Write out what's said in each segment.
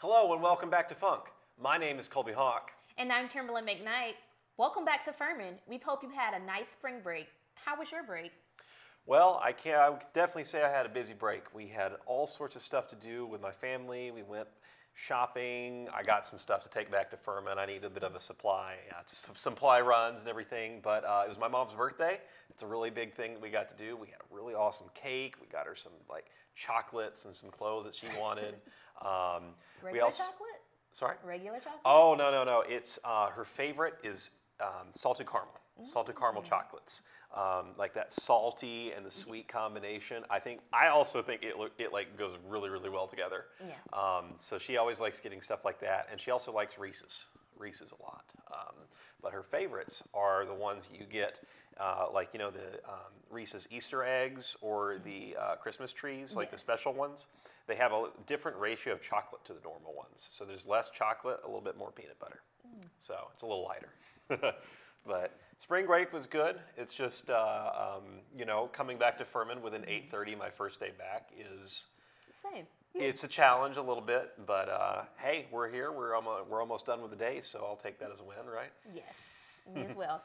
Hello and welcome back to Func. My name is Colby Hawk. And I'm Kimberly McKnight. Welcome back to Furman. We hope you've had a nice spring break. How was your break? Well, I would definitely say I had a busy break. We had all sorts of stuff to do with my family. We went shopping. I got some stuff to take back to Furman. I needed a bit of a supply, just some supply runs and everything. But it was my mom's birthday. It's a really big thing that we got to do. We had a really awesome cake. We got her some chocolates and some clothes that she wanted. Regular chocolate? Sorry? Regular chocolate? Oh, no. It's her favorite is salted caramel. Salted caramel chocolates. Like that salty and the sweet combination. I also think it goes really, really well together. Yeah. So she always likes getting stuff like that, and she also likes Reese's a lot. But her favorites are the ones you get, the Reese's Easter eggs or the Christmas trees, like the special ones. They have a different ratio of chocolate to the normal ones. So there's less chocolate, a little bit more peanut butter. So it's a little lighter. But spring break was good. It's just, coming back to Furman with an 8:30, my first day back is... Same. It's a challenge a little bit, but hey, we're here. We're almost done with the day, so I'll take that as a win, right? Yes, me as well.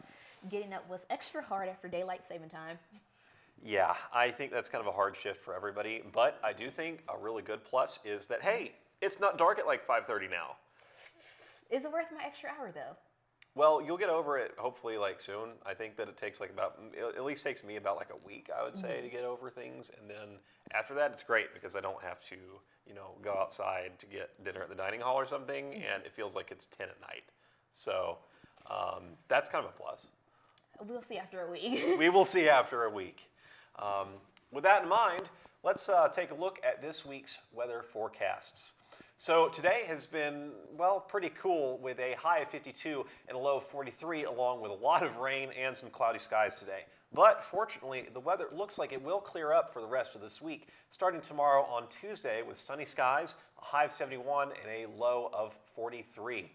Getting up was extra hard after daylight saving time. Yeah, I think that's kind of a hard shift for everybody, but I do think a really good plus is that, hey, it's not dark at 5:30 now. Is it worth my extra hour, though? Well, you'll get over it hopefully soon. I think that it takes at least takes me about a week, I would say, to get over things. And then after that, it's great because I don't have to, go outside to get dinner at the dining hall or something, and it feels like it's 10 at night. So that's kind of a plus. We'll see after a week. We will see after a week. With that in mind, let's take a look at this week's weather forecasts. So today has been, pretty cool with a high of 52 and a low of 43, along with a lot of rain and some cloudy skies today. But fortunately, the weather looks like it will clear up for the rest of this week, starting tomorrow on Tuesday with sunny skies, a high of 71 and a low of 43.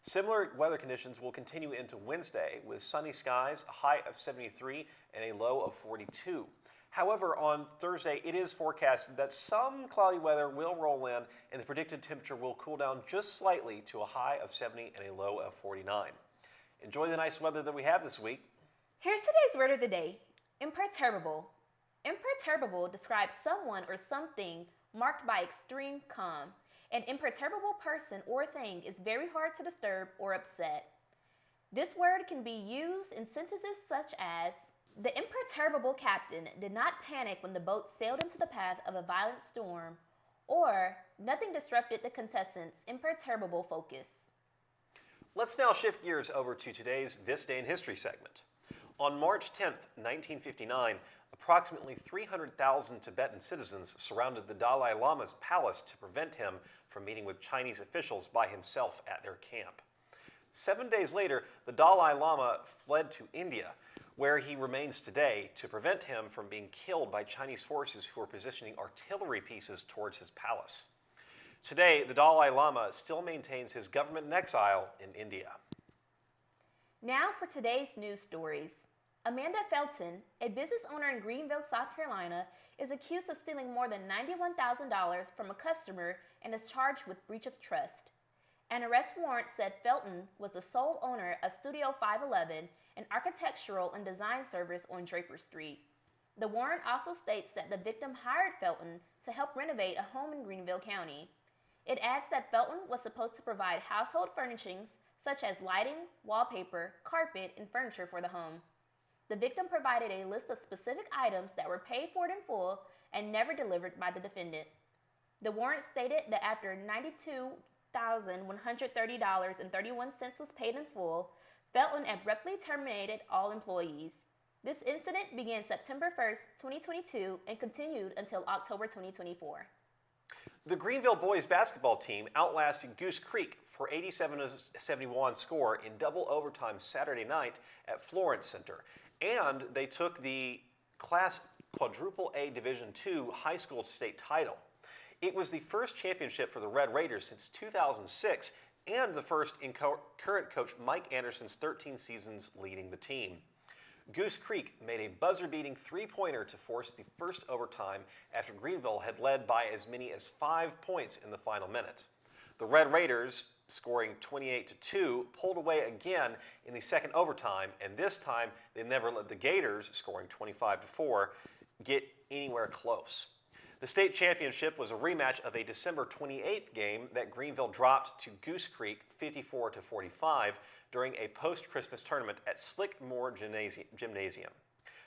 Similar weather conditions will continue into Wednesday with sunny skies, a high of 73 and a low of 42. However, on Thursday, it is forecasted that some cloudy weather will roll in and the predicted temperature will cool down just slightly to a high of 70 and a low of 49. Enjoy the nice weather that we have this week. Here's today's word of the day, imperturbable. Imperturbable describes someone or something marked by extreme calm. An imperturbable person or thing is very hard to disturb or upset. This word can be used in sentences such as, the imperturbable captain did not panic when the boat sailed into the path of a violent storm, or nothing disrupted the contestants' imperturbable focus. Let's now shift gears over to today's This Day in History segment. On March 10th, 1959, approximately 300,000 Tibetan citizens surrounded the Dalai Lama's palace to prevent him from meeting with Chinese officials by himself at their camp. 7 days later, the Dalai Lama fled to India, where he remains today, to prevent him from being killed by Chinese forces who are positioning artillery pieces towards his palace. Today, the Dalai Lama still maintains his government in exile in India. Now for today's news stories. Amanda Felton, a business owner in Greenville, South Carolina, is accused of stealing more than $91,000 from a customer and is charged with breach of trust. An arrest warrant said Felton was the sole owner of Studio 511, an architectural and design service on Draper Street. The warrant also states that the victim hired Felton to help renovate a home in Greenville County. It adds that Felton was supposed to provide household furnishings such as lighting, wallpaper, carpet, and furniture for the home. The victim provided a list of specific items that were paid for in full and never delivered by the defendant. The warrant stated that after $92,130.31 was paid in full, Felton abruptly terminated all employees. This incident began September 1st, 2022 and continued until October 2024. The Greenville boys basketball team outlasted Goose Creek for 87-71 score in double overtime Saturday night at Florence Center, and they took the Class Quadruple A Division II high school state title. It was the first championship for the Red Raiders since 2006 and the first in current coach Mike Anderson's 13 seasons leading the team. Goose Creek made a buzzer-beating three-pointer to force the first overtime after Greenville had led by as many as 5 points in the final minute. The Red Raiders, scoring 28-2, pulled away again in the second overtime, and this time they never let the Gators, scoring 25-4, get anywhere close. The state championship was a rematch of a December 28th game that Greenville dropped to Goose Creek 54-45 during a post-Christmas tournament at Slickmore Gymnasium.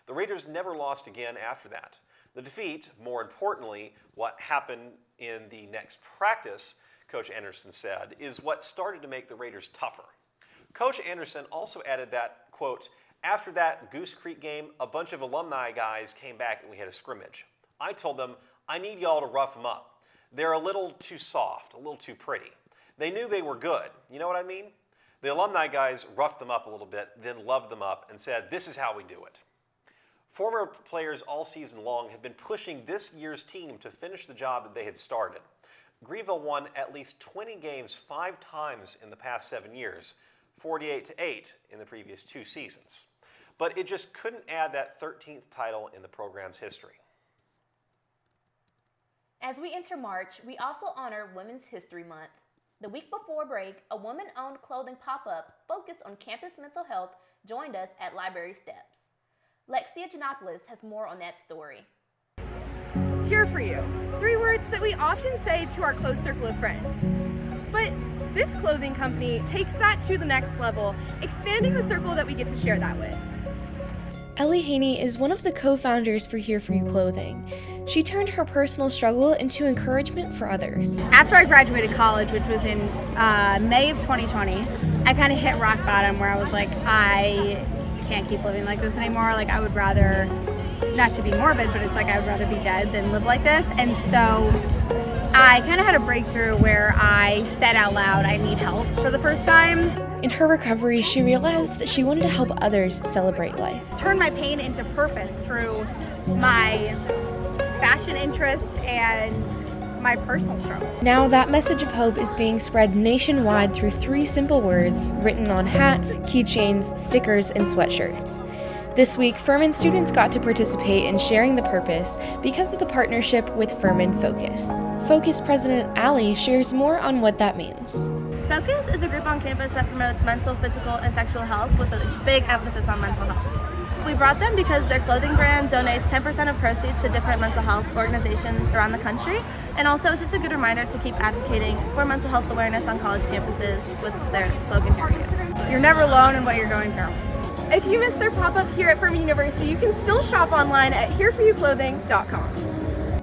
The Raiders never lost again after that. The defeat, more importantly, what happened in the next practice, Coach Anderson said, is what started to make the Raiders tougher. Coach Anderson also added that, quote, after that Goose Creek game, a bunch of alumni guys came back and we had a scrimmage. I told them, I need y'all to rough them up. They're a little too soft, a little too pretty. They knew they were good. You know what I mean? The alumni guys roughed them up a little bit, then loved them up and said, this is how we do it. Former players all season long have been pushing this year's team to finish the job that they had started. Greenville won at least 20 games 5 times in the past 7 years, 48-8 in the previous 2 seasons. But it just couldn't add that 13th title in the program's history. As we enter March, we also honor Women's History Month. The week before break, a woman-owned clothing pop-up focused on campus mental health joined us at Library Steps. Lexia Janopoulos has more on that story. Here for you. 3 words that we often say to our close circle of friends. But this clothing company takes that to the next level, expanding the circle that we get to share that with. Ellie Haney is one of the co-founders for Here For You Clothing. She turned her personal struggle into encouragement for others. After I graduated college, which was in May of 2020, I kind of hit rock bottom where I was like, I can't keep living like this anymore. Like, I would rather, not to be morbid, but it's like I would rather be dead than live like this. And so I kind of had a breakthrough where I said out loud, I need help for the first time. In her recovery, she realized that she wanted to help others celebrate life. Turn my pain into purpose through my fashion interest and my personal struggle. Now that message of hope is being spread nationwide through 3 simple words written on hats, keychains, stickers, and sweatshirts. This week, Furman students got to participate in sharing the purpose because of the partnership with Furman Focus. Focus President Allie shares more on what that means. Focus is a group on campus that promotes mental, physical, and sexual health with a big emphasis on mental health. We brought them because their clothing brand donates 10% of proceeds to different mental health organizations around the country, and also it's just a good reminder to keep advocating for mental health awareness on college campuses with their slogan, Here For You. You're never alone in what you're going through. If you missed their pop-up here at Furman University, you can still shop online at hereforyouclothing.com.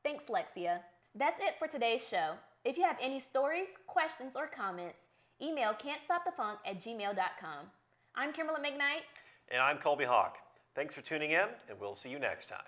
Thanks, Lexia. That's it for today's show. If you have any stories, questions, or comments, email can'tstopthefunc@gmail.com. I'm Kimberly McKnight. And I'm Colby Hawk. Thanks for tuning in, and we'll see you next time.